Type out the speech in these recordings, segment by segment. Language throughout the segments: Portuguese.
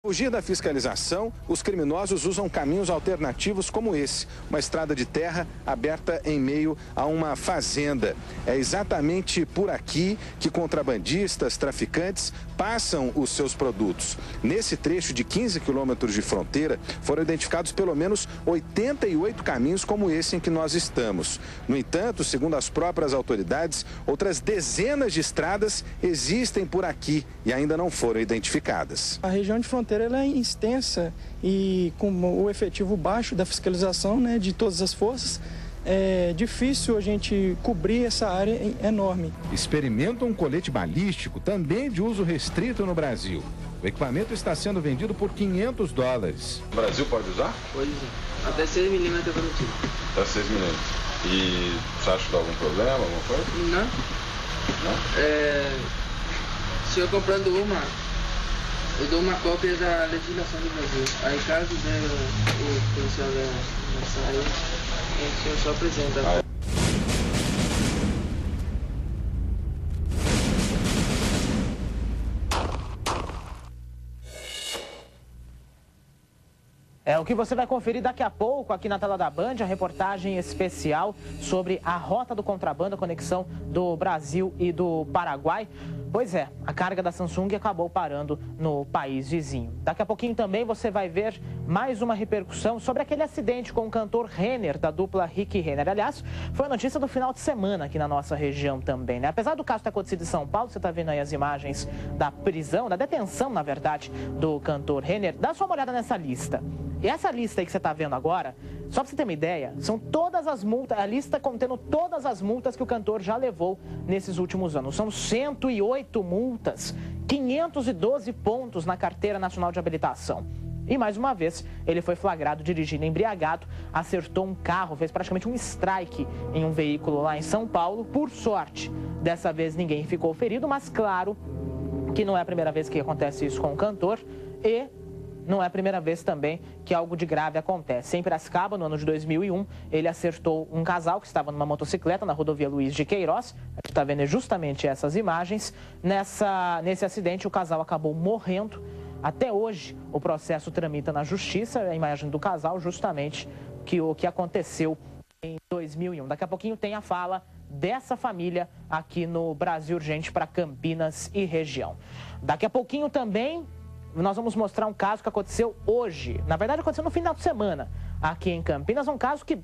Fugir da fiscalização, os criminosos usam caminhos alternativos como esse, uma estrada de terra aberta em meio a uma fazenda. É exatamente por aqui que contrabandistas, traficantes passam os seus produtos. Nesse trecho de 15 quilômetros de fronteira, foram identificados pelo menos 88 caminhos como esse em que nós estamos. No entanto, segundo as próprias autoridades, outras dezenas de estradas existem por aqui e ainda não foram identificadas. A região de fronteira ela é extensa e com o efetivo baixo da fiscalização, né, de todas as forças, é difícil a gente cobrir essa área enorme. Experimenta um colete balístico, também de uso restrito no Brasil. O equipamento está sendo vendido por $500. O Brasil pode usar? Pode usar. Até 6 milímetros é permitido. Até 6 milímetros. E você acha que dá algum problema, alguma coisa? Não. Não? Se eu comprando uma, eu dou uma cópia da legislação do Brasil. Aí caso der o policial da saia, o senhor só apresenta. É o que você vai conferir daqui a pouco aqui na tela da Band, a reportagem especial sobre a rota do contrabando, a conexão do Brasil e do Paraguai. Pois é, a carga da Samsung acabou parando no país vizinho. Daqui a pouquinho também você vai ver mais uma repercussão sobre aquele acidente com o cantor Renner, da dupla Rick Renner. Aliás, foi a notícia do final de semana aqui na nossa região também, né? Apesar do caso ter acontecido em São Paulo, você está vendo aí as imagens da prisão, da detenção, na verdade, do cantor Renner. Dá só uma olhada nessa lista. E essa lista aí que você está vendo agora, só para você ter uma ideia, são todas as multas, a lista contendo todas as multas que o cantor já levou nesses últimos anos. São 108 multas, 512 pontos na Carteira Nacional de Habilitação. E mais uma vez, ele foi flagrado dirigindo embriagado, acertou um carro, fez praticamente um strike em um veículo lá em São Paulo. Por sorte, dessa vez ninguém ficou ferido, mas claro que não é a primeira vez que acontece isso com o cantor e não é a primeira vez também que algo de grave acontece. Em Piracicaba, no ano de 2001, ele acertou um casal que estava numa motocicleta na rodovia Luiz de Queiroz. A gente está vendo justamente essas imagens. Nesse acidente, o casal acabou morrendo. Até hoje, o processo tramita na justiça, a imagem do casal, justamente o que aconteceu em 2001. Daqui a pouquinho tem a fala dessa família aqui no Brasil Urgente para Campinas e região. Daqui a pouquinho também nós vamos mostrar um caso que aconteceu hoje. Na verdade, aconteceu no final de semana aqui em Campinas. Um caso que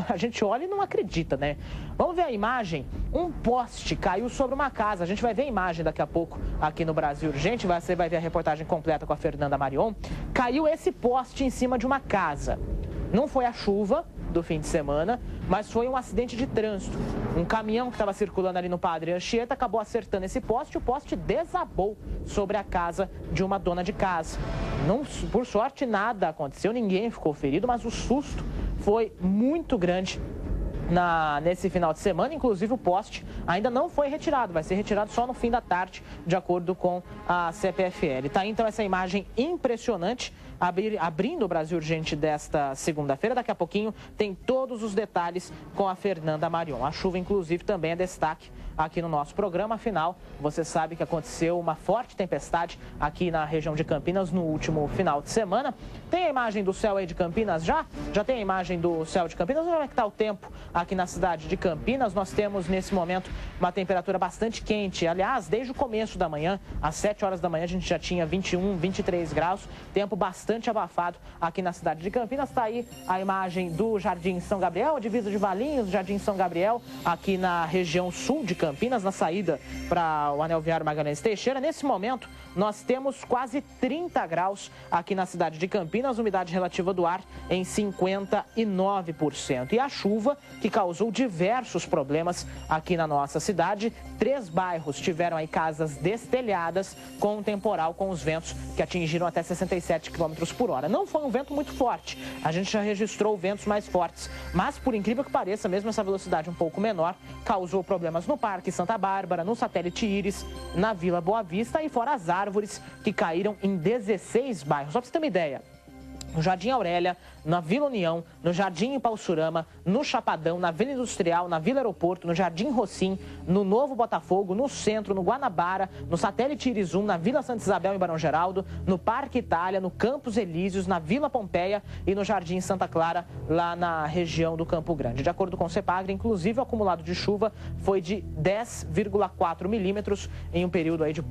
a gente olha e não acredita, né? Vamos ver a imagem. Um poste caiu sobre uma casa. A gente vai ver a imagem daqui a pouco aqui no Brasil Urgente. Você vai ver a reportagem completa com a Fernanda Marion. Caiu esse poste em cima de uma casa. Não foi a chuva do fim de semana, mas foi um acidente de trânsito. Um caminhão que estava circulando ali no Padre Anchieta acabou acertando esse poste e o poste desabou sobre a casa de uma dona de casa. Não, por sorte, nada aconteceu, ninguém ficou ferido, mas o susto foi muito grande nesse final de semana. Inclusive o poste ainda não foi retirado, vai ser retirado só no fim da tarde, de acordo com a CPFL. Tá aí, então, essa imagem impressionante abrindo o Brasil Urgente desta segunda-feira. Daqui a pouquinho tem todos os detalhes com a Fernanda Marion. A chuva, inclusive, também é destaque aqui no nosso programa. Afinal, você sabe que aconteceu uma forte tempestade aqui na região de Campinas no último final de semana. Tem a imagem do céu aí de Campinas já? Já tem a imagem do céu de Campinas? Como é que está o tempo aqui na cidade de Campinas? Nós temos, nesse momento, uma temperatura bastante quente. Aliás, desde o começo da manhã, às 7 horas da manhã, a gente já tinha 21, 23 graus. Tempo bastante abafado aqui na cidade de Campinas. Está aí a imagem do Jardim São Gabriel, a divisa de Valinhos, Jardim São Gabriel, aqui na região sul de Campinas, na saída para o Anel Viário Magalhães Teixeira. Nesse momento, nós temos quase 30 graus aqui na cidade de Campinas, umidade relativa do ar em 59%. E a chuva, que causou diversos problemas aqui na nossa cidade. 3 bairros tiveram aí casas destelhadas com um temporal, com os ventos que atingiram até 67 km por hora. Não foi um vento muito forte, a gente já registrou ventos mais fortes, mas por incrível que pareça, mesmo essa velocidade um pouco menor, causou problemas no Parque Santa Bárbara, no Satélite Íris, na Vila Boa Vista e fora as árvores que caíram em 16 bairros. Só para você ter uma ideia, no Jardim Aurélia, na Vila União, no Jardim Ipauçurama, no Chapadão, na Vila Industrial, na Vila Aeroporto, no Jardim Rocim, no Novo Botafogo, no Centro, no Guanabara, no Satélite Irizum, na Vila Santa Isabel em Barão Geraldo, no Parque Itália, no Campos Elíseos, na Vila Pompeia e no Jardim Santa Clara, lá na região do Campo Grande. De acordo com o CEPAGRE, inclusive o acumulado de chuva foi de 10,4 milímetros em um período aí de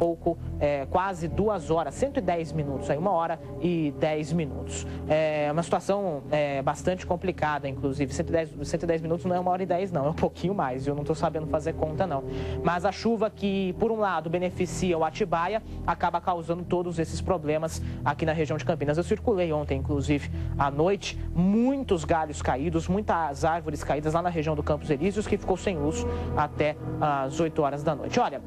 quase 2 horas, 110 minutos, aí 1 hora e 10 minutos. É uma situação bastante complicada, inclusive. 110 minutos não é 1 hora e 10, não. É um pouquinho mais. Eu não estou sabendo fazer conta, não. Mas a chuva que, por um lado, beneficia o Atibaia, acaba causando todos esses problemas aqui na região de Campinas. Eu circulei ontem, inclusive, à noite, muitos galhos caídos, muitas árvores caídas lá na região do Campos Elíseos, que ficou sem luz até às 8 horas da noite. Olha,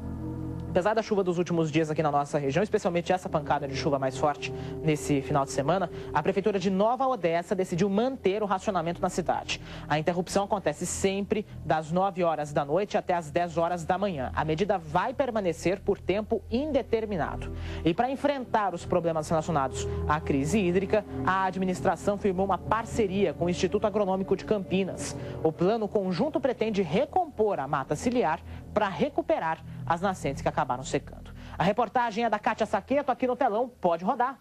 apesar da chuva dos últimos dias aqui na nossa região, especialmente essa pancada de chuva mais forte nesse final de semana, a Prefeitura de Nova Odessa decidiu manter o racionamento na cidade. A interrupção acontece sempre das 9 horas da noite até as 10 horas da manhã. A medida vai permanecer por tempo indeterminado. E para enfrentar os problemas relacionados à crise hídrica, a administração firmou uma parceria com o Instituto Agronômico de Campinas. O plano conjunto pretende recompor a mata ciliar para recuperar as nascentes que acabaram secando. A reportagem é da Kátia Saqueto, aqui no telão. Pode rodar.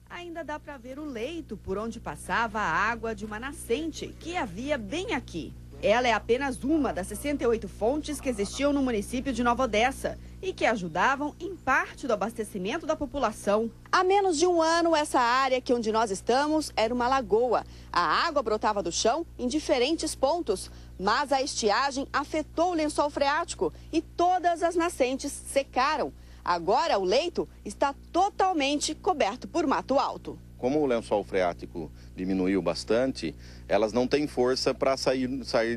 Ainda dá para ver o leito por onde passava a água de uma nascente que havia bem aqui. Ela é apenas uma das 68 fontes que existiam no município de Nova Odessa e que ajudavam em parte do abastecimento da população. Há menos de um ano, essa área aqui onde nós estamos era uma lagoa. A água brotava do chão em diferentes pontos, mas a estiagem afetou o lençol freático e todas as nascentes secaram. Agora o leito está totalmente coberto por mato alto. Como o lençol freático diminuiu bastante, elas não têm força para sair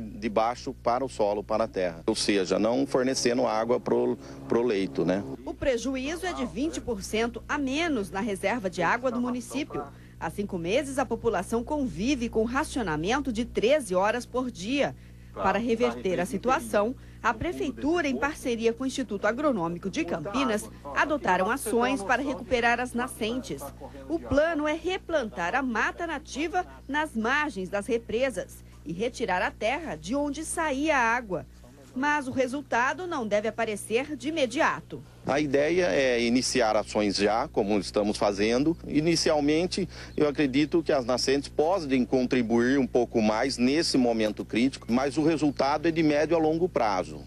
de baixo para o solo, para a terra. Ou seja, não fornecendo água para o leito, né? O prejuízo é de 20% a menos na reserva de água do município. Há 5 meses, a população convive com racionamento de 13 horas por dia. Para reverter a situação, a Prefeitura, em parceria com o Instituto Agronômico de Campinas, adotaram ações para recuperar as nascentes. O plano é replantar a mata nativa nas margens das represas e retirar a terra de onde saía a água. Mas o resultado não deve aparecer de imediato. A ideia é iniciar ações já, como estamos fazendo. Inicialmente, eu acredito que as nascentes podem contribuir um pouco mais nesse momento crítico, mas o resultado é de médio a longo prazo.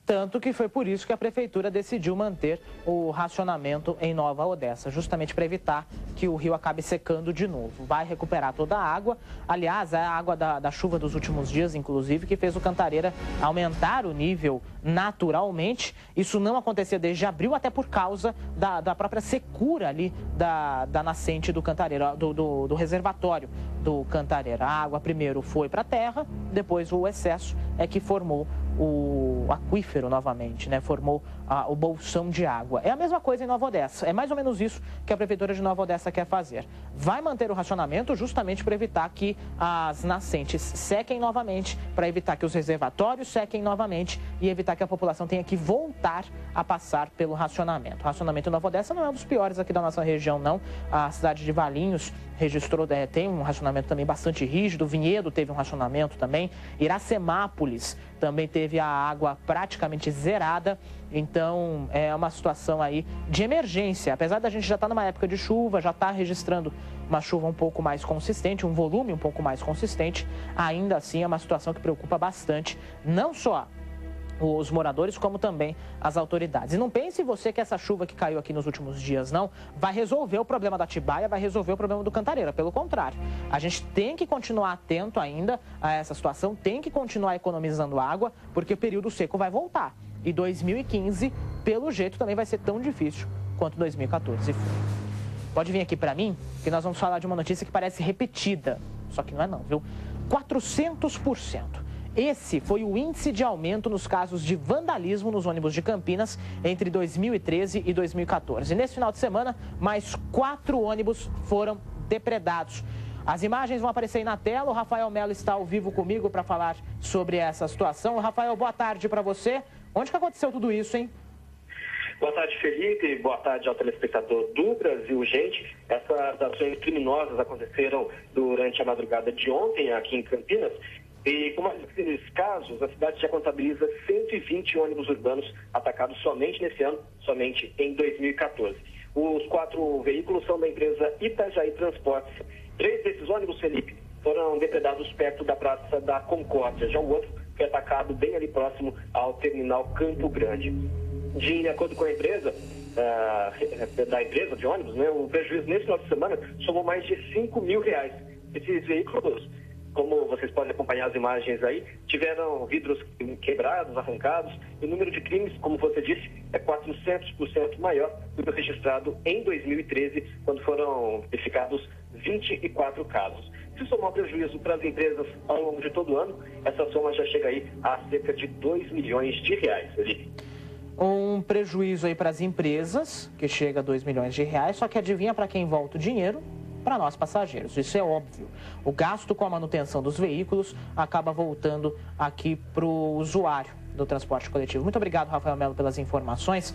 Tanto que foi por isso que a Prefeitura decidiu manter o racionamento em Nova Odessa, justamente para evitar que o rio acabe secando de novo. Vai recuperar toda a água. Aliás, é a água da chuva dos últimos dias, inclusive, que fez o Cantareira aumentar o nível naturalmente. Isso não acontecia desde abril, até por causa da própria secura ali da nascente do Cantareira, do reservatório do Cantareira. A água primeiro foi para a terra, depois o excesso é que formou o aquífero novamente, né? Formou o bolsão de água. É a mesma coisa em Nova Odessa. É mais ou menos isso que a Prefeitura de Nova Odessa quer fazer. Vai manter o racionamento justamente para evitar que as nascentes sequem novamente, para evitar que os reservatórios sequem novamente e evitar que a população tenha que voltar a passar pelo racionamento. O racionamento em Nova Odessa não é um dos piores aqui da nossa região, não. A cidade de Valinhos registrou, tem um racionamento também bastante rígido. Vinhedo teve um racionamento também. Iracemápolis também teve a água praticamente zerada. Então, é uma situação aí de emergência. Apesar da gente já estar numa época de chuva, já estar registrando uma chuva um pouco mais consistente, um volume um pouco mais consistente, ainda assim é uma situação que preocupa bastante, não só os moradores, como também as autoridades. E não pense você que essa chuva que caiu aqui nos últimos dias, não, vai resolver o problema da Atibaia, vai resolver o problema do Cantareira. Pelo contrário, a gente tem que continuar atento ainda a essa situação, tem que continuar economizando água, porque o período seco vai voltar. E 2015, pelo jeito, também vai ser tão difícil quanto 2014 foi. Pode vir aqui para mim, que nós vamos falar de uma notícia que parece repetida, só que não é não, viu? 400%. Esse foi o índice de aumento nos casos de vandalismo nos ônibus de Campinas entre 2013 e 2014. E nesse final de semana, mais 4 ônibus foram depredados. As imagens vão aparecer aí na tela. O Rafael Melo está ao vivo comigo para falar sobre essa situação. Rafael, boa tarde para você. Onde que aconteceu tudo isso, hein? Boa tarde, Felipe. Boa tarde ao telespectador do Brasil Urgente. Essas ações criminosas aconteceram durante a madrugada de ontem aqui em Campinas. E com esses casos, a cidade já contabiliza 120 ônibus urbanos atacados somente nesse ano, somente em 2014. Os 4 veículos são da empresa Itajaí Transportes. 3 desses ônibus, Felipe, foram depredados perto da Praça da Concórdia. Já o outro foi atacado bem ali próximo ao terminal Campo Grande. De acordo com a empresa, da empresa de ônibus, né, o prejuízo nesse final de semana somou mais de R$5 mil. Esses veículos, como vocês podem acompanhar as imagens aí, tiveram vidros quebrados, arrancados, e o número de crimes, como você disse, é 400% maior do que o registrado em 2013, quando foram verificados 24 casos. Se somar o prejuízo para as empresas ao longo de todo o ano, essa soma já chega aí a cerca de R$2 milhões, Felipe. Um prejuízo aí para as empresas, que chega a R$2 milhões, só que adivinha para quem volta o dinheiro? Para nós passageiros, isso é óbvio. O gasto com a manutenção dos veículos acaba voltando aqui para o usuário do transporte coletivo. Muito obrigado, Rafael Melo, pelas informações.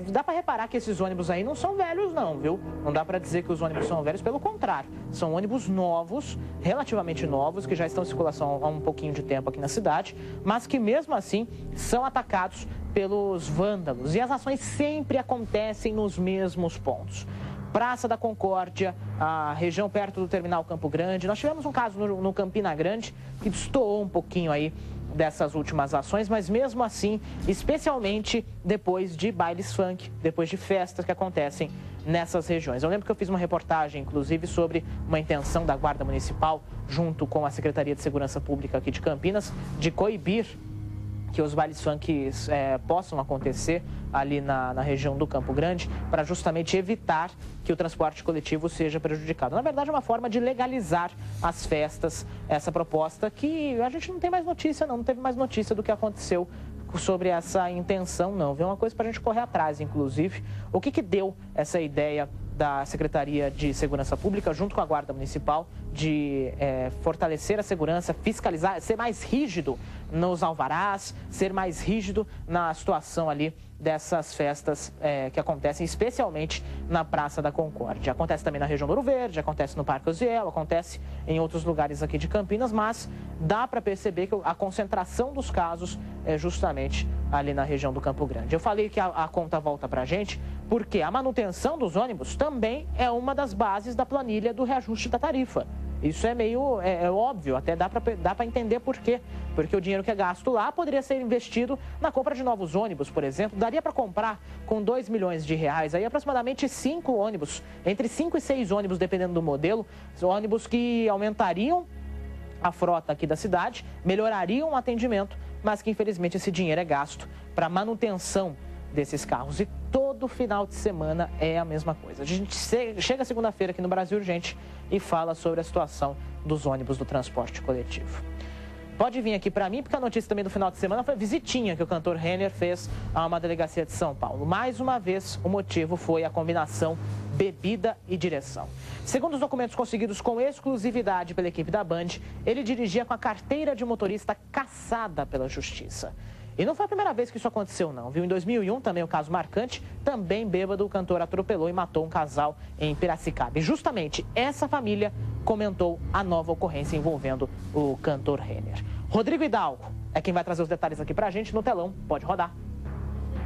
Dá para reparar que esses ônibus aí não são velhos não, viu? Não dá para dizer que os ônibus são velhos, pelo contrário. São ônibus novos, relativamente novos, que já estão em circulação há um pouquinho de tempo aqui na cidade, mas que mesmo assim são atacados pelos vândalos. E as ações sempre acontecem nos mesmos pontos. Praça da Concórdia, a região perto do terminal Campo Grande. Nós tivemos um caso no Campina Grande que destoou um pouquinho aí dessas últimas ações, mas mesmo assim, especialmente depois de bailes funk, depois de festas que acontecem nessas regiões. Eu lembro que eu fiz uma reportagem, inclusive, sobre uma intenção da Guarda Municipal, junto com a Secretaria de Segurança Pública aqui de Campinas, de coibir que os bailes funk possam acontecer ali na região do Campo Grande, para justamente evitar que o transporte coletivo seja prejudicado. Na verdade, é uma forma de legalizar as festas, essa proposta que a gente não tem mais notícia, não teve mais notícia do que aconteceu sobre essa intenção, não. É uma coisa para a gente correr atrás, inclusive. O que deu essa ideia da Secretaria de Segurança Pública, junto com a Guarda Municipal, de fortalecer a segurança, fiscalizar, ser mais rígido nos alvarás, ser mais rígido na situação ali dessas festas que acontecem especialmente na Praça da Concórdia. Acontece também na região do Ouro Verde, acontece no Parque Osiel, acontece em outros lugares aqui de Campinas, mas dá para perceber que a concentração dos casos é justamente ali na região do Campo Grande. Eu falei que a conta volta para a gente porque a manutenção dos ônibus também é uma das bases da planilha do reajuste da tarifa. Isso é meio óbvio, até dá para entender por quê. Porque o dinheiro que é gasto lá poderia ser investido na compra de novos ônibus, por exemplo. Daria para comprar com R$2 milhões aí aproximadamente 5 ônibus, entre 5 e 6 ônibus, dependendo do modelo. Ônibus que aumentariam a frota aqui da cidade, melhorariam o atendimento, mas que infelizmente esse dinheiro é gasto para manutenção desses carros. E todo final de semana é a mesma coisa. A gente chega segunda-feira aqui no Brasil Urgente e fala sobre a situação dos ônibus do transporte coletivo. Pode vir aqui para mim, porque a notícia também do final de semana foi a visitinha que o cantor Renner fez a uma delegacia de São Paulo. Mais uma vez, o motivo foi a combinação bebida e direção. Segundo os documentos conseguidos com exclusividade pela equipe da Band, ele dirigia com a carteira de motorista cassada pela Justiça. E não foi a primeira vez que isso aconteceu, não, viu? Em 2001, também um caso marcante, também bêbado, o cantor atropelou e matou um casal em Piracicaba. E justamente essa família comentou a nova ocorrência envolvendo o cantor Renner. Rodrigo Hidalgo é quem vai trazer os detalhes aqui pra gente no telão. Pode rodar.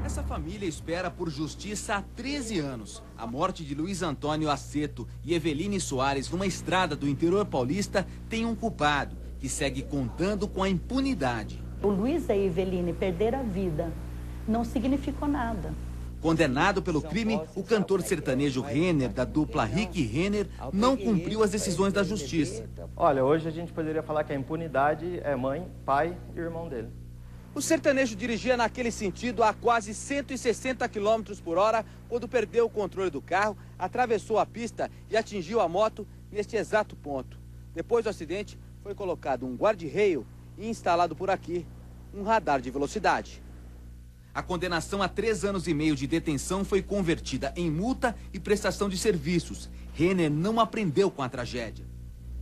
Essa família espera por justiça há 13 anos. A morte de Luiz Antônio Aceto e Eveline Soares numa estrada do interior paulista tem um culpado, que segue contando com a impunidade. O Luiz e a Eveline perderam a vida. Não significou nada. Condenado pelo crime, o cantor sertanejo Renner, da dupla Rick Renner, não cumpriu as decisões da justiça. Olha, hoje a gente poderia falar que a impunidade é mãe, pai e irmão dele. O sertanejo dirigia naquele sentido a quase 160 km por hora quando perdeu o controle do carro, atravessou a pista e atingiu a moto neste exato ponto. Depois do acidente, foi colocado um guarda-reio e instalado por aqui um radar de velocidade. A condenação a 3 anos e meio de detenção foi convertida em multa e prestação de serviços. Renner não aprendeu com a tragédia.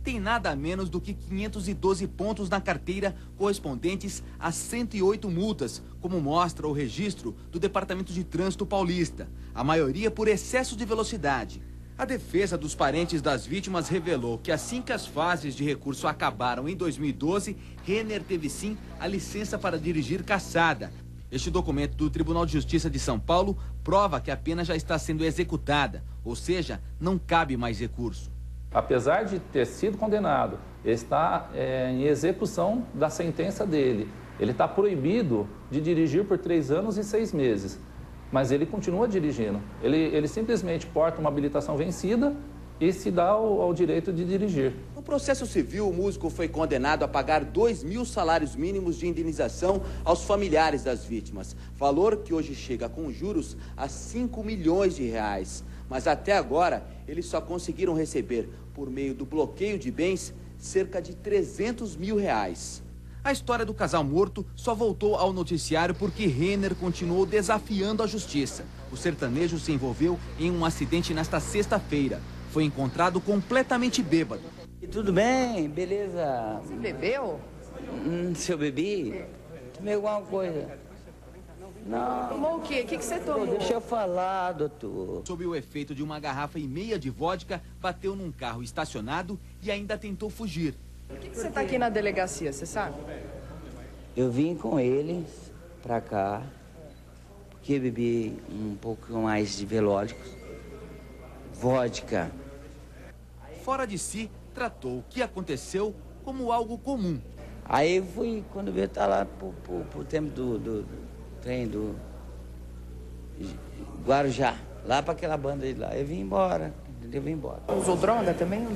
tem nada menos do que 512 pontos na carteira, correspondentes a 108 multas, como mostra o registro do Departamento de Trânsito Paulista, a maioria por excesso de velocidade. A defesa dos parentes das vítimas revelou que assim que as fases de recurso acabaram em 2012, Renner teve sim a licença para dirigir cassada. Este documento do Tribunal de Justiça de São Paulo prova que a pena já está sendo executada, ou seja, não cabe mais recurso. Apesar de ter sido condenado, ele está em execução da sentença dele. Ele está proibido de dirigir por 3 anos e 6 meses, mas ele continua dirigindo. Ele simplesmente porta uma habilitação vencida e se dá ao direito de dirigir. No processo civil, o músico foi condenado a pagar 2.000 salários mínimos de indenização aos familiares das vítimas, valor que hoje chega com juros a 5 milhões de reais. Mas até agora, eles só conseguiram receber, por meio do bloqueio de bens, cerca de 300 mil reais. A história do casal morto só voltou ao noticiário porque Renner continuou desafiando a justiça. O sertanejo se envolveu em um acidente nesta sexta-feira. Foi encontrado completamente bêbado. E tudo bem, beleza. Você bebeu? Se eu bebi, tomei alguma coisa. Não. Tomou o quê? O que você tomou? Deixa eu falar, doutor. Sob o efeito de uma garrafa e meia de vodka, bateu num carro estacionado e ainda tentou fugir. Por que você está aqui na delegacia, você sabe? Eu vim com eles pra cá, porque bebi um pouco mais de velódicos, vodka. Fora de si, tratou o que aconteceu como algo comum. Aí eu fui, quando eu estar lá pro tempo do trem do Guarujá, lá para aquela banda de lá, eu vim embora. Usou droga também?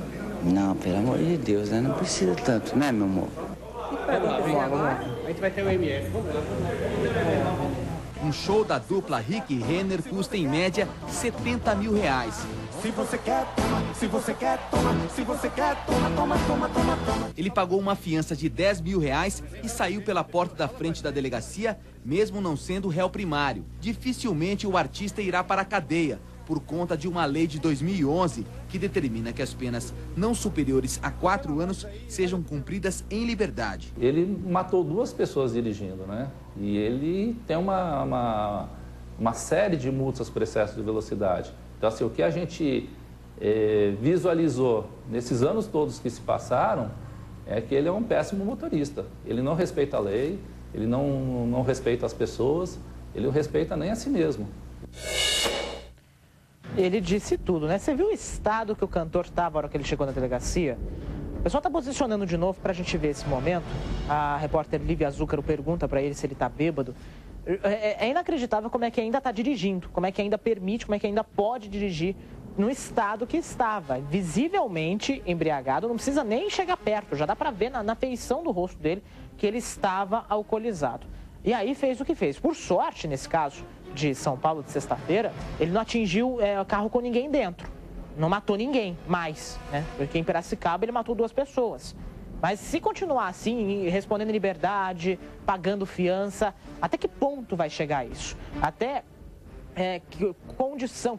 Não, pelo amor de Deus, né? Não precisa tanto, né, meu amor? A gente vai ter o MF. Um show da dupla Rick e Renner custa em média 70 mil reais. Se você quer, toma. Se você quer, toma. Se você quer, toma, toma, toma, toma, toma. Ele pagou uma fiança de 10 mil reais e saiu pela porta da frente da delegacia, mesmo não sendo réu primário. Dificilmente o artista irá para a cadeia, por conta de uma lei de 2011 que determina que as penas não superiores a 4 anos sejam cumpridas em liberdade. Ele matou 2 pessoas dirigindo, né? E ele tem uma série de multas por excesso de velocidade. Então, assim, o que a gente visualizou nesses anos todos que se passaram é que ele é um péssimo motorista. Ele não respeita a lei, ele não respeita as pessoas, ele não respeita nem a si mesmo. Ele disse tudo, né? Você viu o estado que o cantor estava na hora que ele chegou na delegacia? O pessoal está posicionando de novo para a gente ver esse momento. A repórter Lívia Zúcaro pergunta para ele se ele está bêbado. É inacreditável como é que ainda está dirigindo, como é que ainda permite, como é que ainda pode dirigir no estado que estava, visivelmente embriagado, não precisa nem chegar perto, já dá para ver na feição do rosto dele que ele estava alcoolizado. E aí fez o que fez. Por sorte, nesse caso de São Paulo de sexta-feira, ele não atingiu o carro com ninguém dentro, não matou ninguém mais, né? Porque em Piracicaba ele matou 2 pessoas. Mas se continuar assim, respondendo em liberdade, pagando fiança, até que ponto vai chegar isso? Até que condição,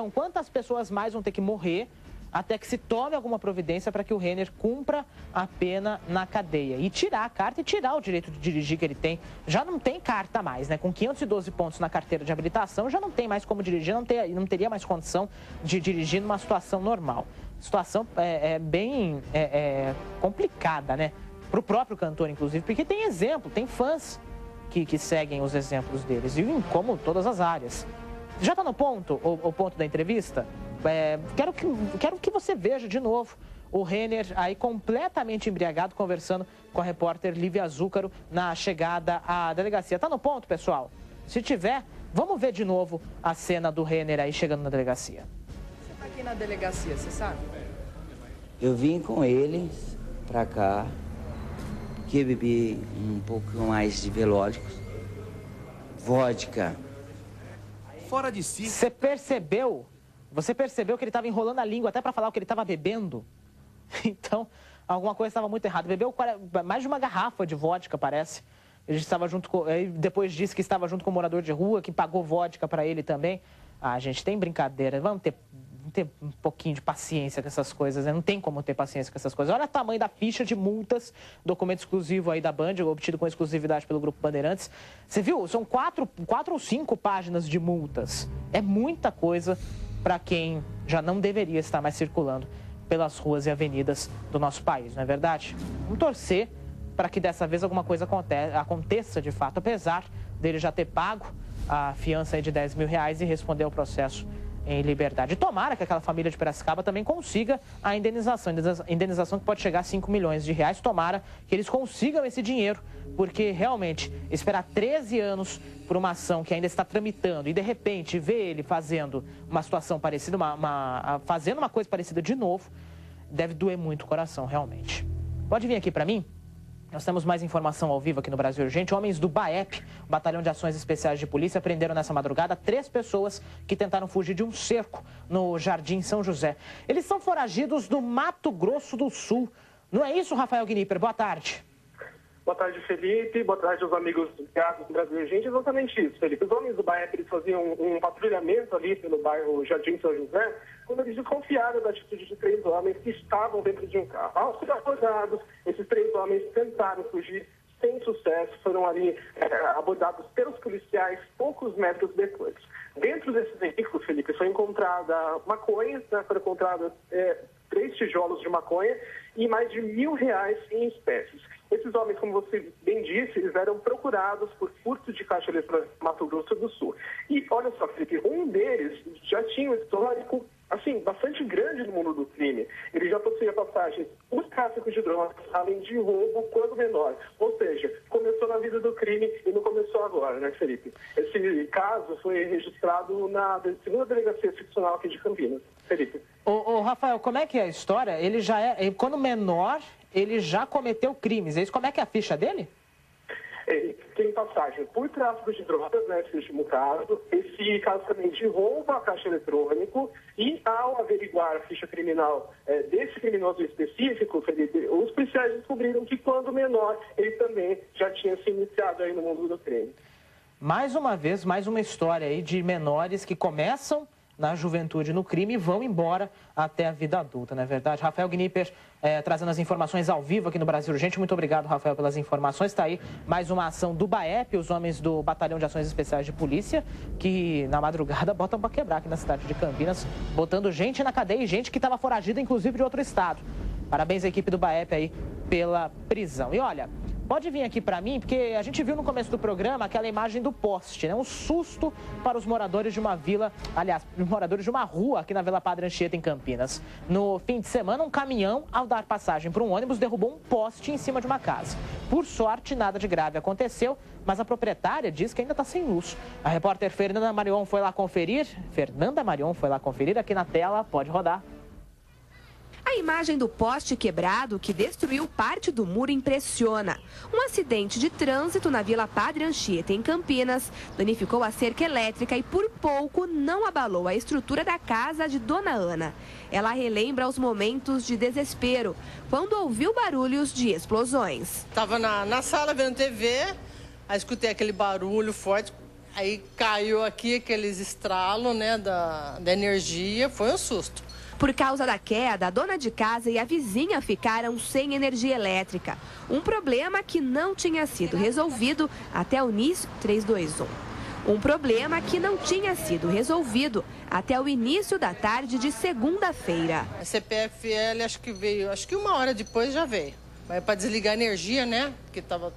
quantas pessoas mais vão ter que morrer até que se tome alguma providência para que o Renner cumpra a pena na cadeia. E tirar a carta e tirar o direito de dirigir que ele tem. Já não tem carta mais, né? Com 512 pontos na carteira de habilitação, já não tem mais como dirigir, não teria mais condição de dirigir numa situação normal. Situação bem complicada, né? Para o próprio cantor, inclusive, porque tem exemplo, tem fãs que seguem os exemplos deles, e como todas as áreas. Já está no ponto, o ponto da entrevista? Quero que você veja de novo o Renner aí completamente embriagado, conversando com a repórter Lívia Zúcaro na chegada à delegacia. Tá no ponto, pessoal? Se tiver, vamos ver de novo a cena do Renner aí chegando na delegacia. Você tá aqui na delegacia, você sabe? Eu vim com eles pra cá, porque bebi um pouco mais de velódicos, vodka. Fora de si. Você percebeu que ele estava enrolando a língua até para falar o que ele estava bebendo? Então, alguma coisa estava muito errada. Bebeu mais de uma garrafa de vodka, parece. Ele estava junto com... Depois disse que estava junto com um morador de rua, que pagou vodka para ele também. Ah, gente, tem brincadeira. Vamos ter um ter um pouquinho de paciência com essas coisas, né? Não tem como ter paciência com essas coisas. Olha o tamanho da ficha de multas, documento exclusivo aí da Band, obtido com exclusividade pelo Grupo Bandeirantes. Você viu? São 4 ou 5 páginas de multas. É muita coisa para quem já não deveria estar mais circulando pelas ruas e avenidas do nosso país, não é verdade? Vamos torcer para que dessa vez alguma coisa aconteça de fato, apesar dele já ter pago a fiança aí de R$10 mil e responder ao processo em liberdade. Tomara que aquela família de Piracicaba também consiga a indenização que pode chegar a R$5 milhões. Tomara que eles consigam esse dinheiro, porque realmente esperar 13 anos por uma ação que ainda está tramitando e de repente ver ele fazendo uma situação parecida, fazendo uma coisa parecida de novo, deve doer muito o coração, realmente. Pode vir aqui para mim? Nós temos mais informação ao vivo aqui no Brasil Urgente. Homens do BAEP, Batalhão de Ações Especiais de Polícia, prenderam nessa madrugada 3 pessoas que tentaram fugir de um cerco no Jardim São José. Eles são foragidos do Mato Grosso do Sul. Não é isso, Rafael Gnipper? Boa tarde. Boa tarde, Felipe. Boa tarde aos amigos ligados do Brasil Urgente. Exatamente isso, Felipe. Os homens do BAEP, eles faziam um patrulhamento ali pelo bairro Jardim São José, quando eles desconfiaram da atitude de 3 homens que estavam dentro de um carro. Ao ser abordados, esses 3 homens tentaram fugir sem sucesso, foram ali abordados pelos policiais poucos metros depois. Dentro desses veículos, Felipe, foi encontrada maconha, né? Foram encontrados 3 tijolos de maconha e mais de R$1.000 em espécies. Esses homens, como você bem disse, eles eram procurados por furto de caixa eletrônica no Mato Grosso do Sul. E olha só, Felipe, um deles já tinha um histórico, assim, bastante grande no mundo do crime. Ele já possuía passagens por tráfico de drogas, além de roubo quando menor. Ou seja, começou na vida do crime e não começou agora, né, Felipe? Esse caso foi registrado na 2ª Delegacia Seccional aqui de Campinas. Felipe. Ô, Rafael, como é que é a história? Ele já quando menor, ele já cometeu crimes. É isso? Como é que é a ficha dele? Ele tem passagem por tráfico de drogas, né, esse último caso. Esse caso também de roubo a caixa eletrônico. E ao averiguar a ficha criminal desse criminoso específico, Felipe, os policiais descobriram que quando menor, ele também já tinha se iniciado aí no mundo do crime. Mais uma vez, mais uma história aí de menores que começam na juventude no crime e vão embora até a vida adulta, não é verdade? Rafael Gnipper trazendo as informações ao vivo aqui no Brasil Urgente. Muito obrigado, Rafael, pelas informações. Está aí mais uma ação do BAEP, os homens do Batalhão de Ações Especiais de Polícia, que na madrugada botam para quebrar aqui na cidade de Campinas, botando gente na cadeia e gente que estava foragida, inclusive, de outro estado. Parabéns à equipe do BAEP aí pela prisão. E olha, pode vir aqui para mim, porque a gente viu no começo do programa aquela imagem do poste, né? Um susto para os moradores de uma vila, aliás, moradores de uma rua aqui na Vila Padre Anchieta, em Campinas. No fim de semana, um caminhão, ao dar passagem para um ônibus, derrubou um poste em cima de uma casa. Por sorte, nada de grave aconteceu, mas a proprietária diz que ainda está sem luz. A repórter Fernanda Marion foi lá conferir. Aqui na tela, pode rodar. A imagem do poste quebrado que destruiu parte do muro impressiona. Um acidente de trânsito na Vila Padre Anchieta, em Campinas, danificou a cerca elétrica e por pouco não abalou a estrutura da casa de Dona Ana. Ela relembra os momentos de desespero, quando ouviu barulhos de explosões. Estava na sala vendo TV, aí escutei aquele barulho forte, aí caiu aqui aqueles estralos, né, da energia, foi um susto. Por causa da queda, a dona de casa e a vizinha ficaram sem energia elétrica. Um problema que não tinha sido resolvido até o início 321. Um problema que não tinha sido resolvido até o início da tarde de segunda-feira. A CPFL acho que veio, acho que 1 hora depois já veio. Mas para desligar a energia, né? Porque estava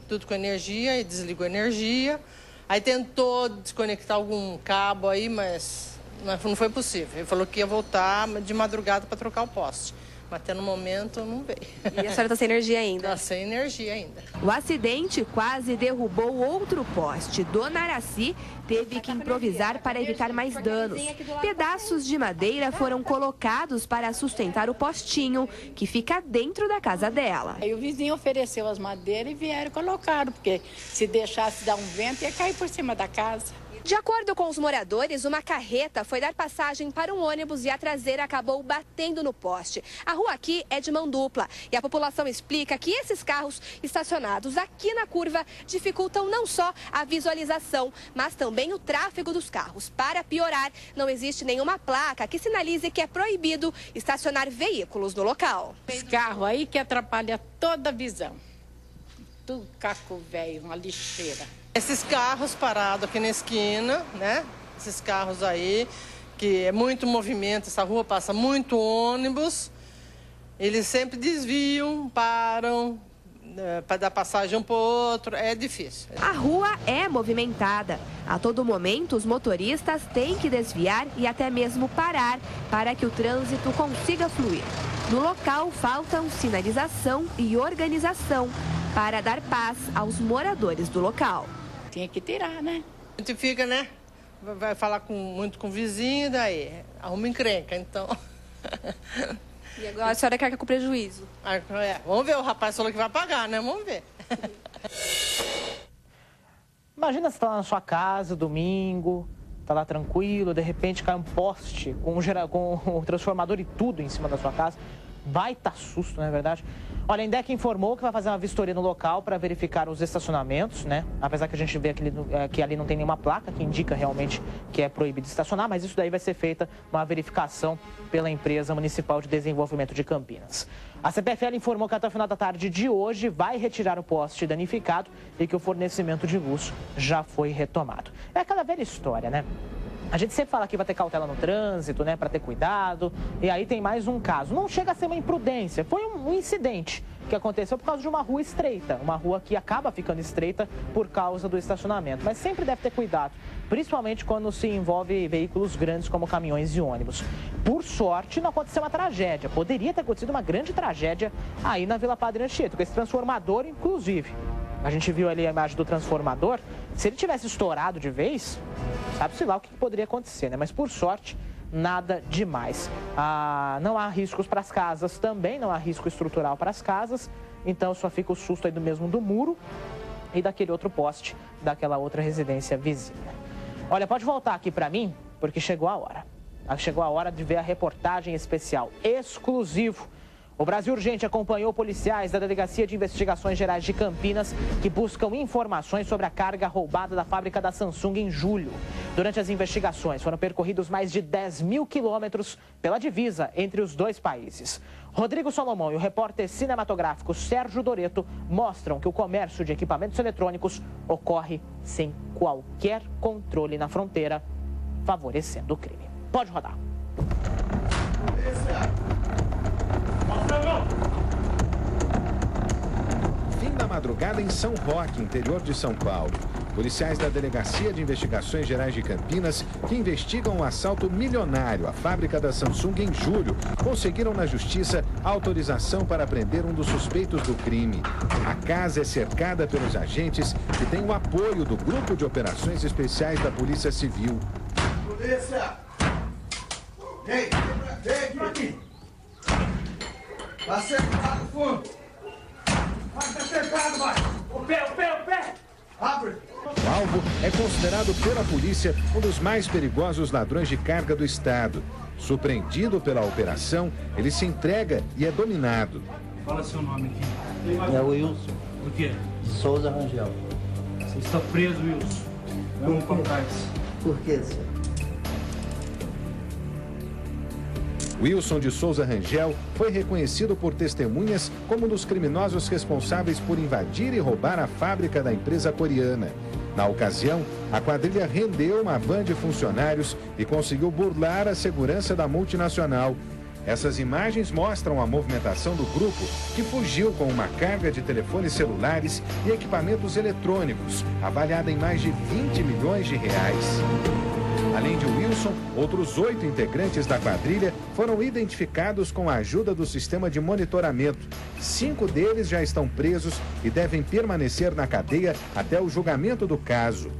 tudo com energia e desligou a energia. Aí tentou desconectar algum cabo aí, mas não foi possível. Ele falou que ia voltar de madrugada para trocar o poste. Mas até no momento não veio. E a senhora está sem energia ainda? Está sem energia ainda. O acidente quase derrubou outro poste. Dona Araci teve que improvisar para evitar mais danos. Pedaços de madeira foram colocados para sustentar o postinho, que fica dentro da casa dela. Aí o vizinho ofereceu as madeiras e vieram e colocaram, porque se deixasse dar um vento ia cair por cima da casa. De acordo com os moradores, uma carreta foi dar passagem para um ônibus e a traseira acabou batendo no poste. A rua aqui é de mão dupla e a população explica que esses carros estacionados aqui na curva dificultam não só a visualização, mas também o tráfego dos carros. Para piorar, não existe nenhuma placa que sinalize que é proibido estacionar veículos no local. Esse carro aí que atrapalha toda a visão. Tudo caco velho, uma lixeira. Esses carros parados aqui na esquina, né? Esses carros aí, que é muito movimento, essa rua passa muito ônibus. Eles sempre desviam, param, para dar passagem um para o outro, é difícil. A rua é movimentada. A todo momento, os motoristas têm que desviar e até mesmo parar para que o trânsito consiga fluir. No local, faltam sinalização e organização para dar paz aos moradores do local. Tinha que tirar, né? A gente fica, né? Vai falar muito com o vizinho, daí arruma encrenca, então. E agora a senhora quer que com prejuízo? Vamos ver, o rapaz falou que vai pagar, né? Vamos ver. Imagina você tá lá na sua casa, domingo, tá lá tranquilo, de repente cai um poste com um transformador e tudo em cima da sua casa. Baita susto, não é verdade? Olha, a INDEC informou que vai fazer uma vistoria no local para verificar os estacionamentos, né? Apesar que a gente vê que ali não tem nenhuma placa que indica realmente que é proibido estacionar, mas isso daí vai ser feita uma verificação pela empresa municipal de desenvolvimento de Campinas. A CPFL informou que até o final da tarde de hoje vai retirar o poste danificado e que o fornecimento de luz já foi retomado. É aquela velha história, né? A gente sempre fala que vai ter cautela no trânsito, né, para ter cuidado. E aí tem mais um caso. Não chega a ser uma imprudência, foi um incidente que aconteceu por causa de uma rua estreita. Uma rua que acaba ficando estreita por causa do estacionamento. Mas sempre deve ter cuidado, principalmente quando se envolve veículos grandes como caminhões e ônibus. Por sorte, não aconteceu uma tragédia. Poderia ter acontecido uma grande tragédia aí na Vila Padre Anchieta, com esse transformador, inclusive. A gente viu ali a imagem do transformador. Se ele tivesse estourado de vez, sabe-se lá o que poderia acontecer, né? Mas por sorte, nada demais. Não há riscos para as casas também, não há risco estrutural para as casas. Então só fica o susto aí do muro e daquele outro poste, daquela outra residência vizinha. Olha, pode voltar aqui para mim, porque chegou a hora. Chegou a hora de ver a reportagem especial, exclusivo. O Brasil Urgente acompanhou policiais da Delegacia de Investigações Gerais de Campinas que buscam informações sobre a carga roubada da fábrica da Samsung em julho. Durante as investigações, foram percorridos mais de 10 mil quilômetros pela divisa entre os dois países. Rodrigo Solomão e o repórter cinematográfico Sérgio Doreto mostram que o comércio de equipamentos eletrônicos ocorre sem qualquer controle na fronteira, favorecendo o crime. Pode rodar. Fim da madrugada em São Roque, interior de São Paulo. Policiais da Delegacia de Investigações Gerais de Campinas, que investigam um assalto milionário à fábrica da Samsung em julho, conseguiram na justiça autorização para prender um dos suspeitos do crime. A casa é cercada pelos agentes que têm o apoio do Grupo de Operações Especiais da Polícia Civil. Polícia! Vem aqui! Tá cercado, fundo! Vai, tá cercado, vai! O pé! Abre! O alvo é considerado pela polícia um dos mais perigosos ladrões de carga do estado. Surpreendido pela operação, ele se entrega e é dominado. Fala seu nome aqui. É o Wilson. Por quê? Souza Rangel. Você está preso, Wilson. Vamos para trás. Por quê, senhor? Wilson de Souza Rangel foi reconhecido por testemunhas como um dos criminosos responsáveis por invadir e roubar a fábrica da empresa coreana. Na ocasião, a quadrilha rendeu uma van de funcionários e conseguiu burlar a segurança da multinacional. Essas imagens mostram a movimentação do grupo, que fugiu com uma carga de telefones celulares e equipamentos eletrônicos, avaliada em mais de 20 milhões de reais. Além de Wilson, outros 8 integrantes da quadrilha foram identificados com a ajuda do sistema de monitoramento. 5 deles já estão presos e devem permanecer na cadeia até o julgamento do caso.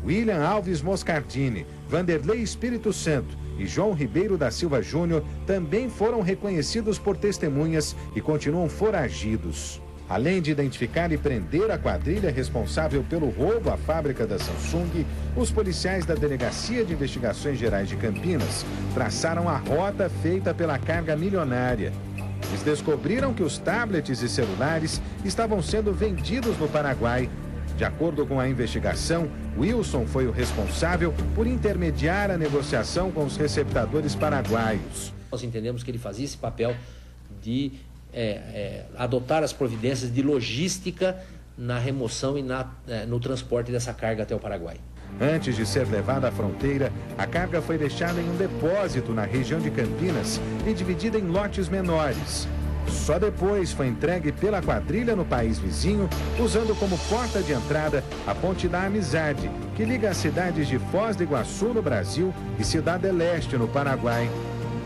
William Alves Moscardini, Vanderlei Espírito Santo e João Ribeiro da Silva Júnior também foram reconhecidos por testemunhas e continuam foragidos. Além de identificar e prender a quadrilha responsável pelo roubo à fábrica da Samsung, os policiais da Delegacia de Investigações Gerais de Campinas traçaram a rota feita pela carga milionária. Eles descobriram que os tablets e celulares estavam sendo vendidos no Paraguai. De acordo com a investigação, Wilson foi o responsável por intermediar a negociação com os receptadores paraguaios. Nós entendemos que ele fazia esse papel de adotar as providências de logística na remoção e no transporte dessa carga até o Paraguai. Antes de ser levada à fronteira, a carga foi deixada em um depósito na região de Campinas e dividida em lotes menores. Só depois foi entregue pela quadrilha no país vizinho, usando como porta de entrada a Ponte da Amizade, que liga as cidades de Foz do Iguaçu, no Brasil, e Cidade del Este, no Paraguai.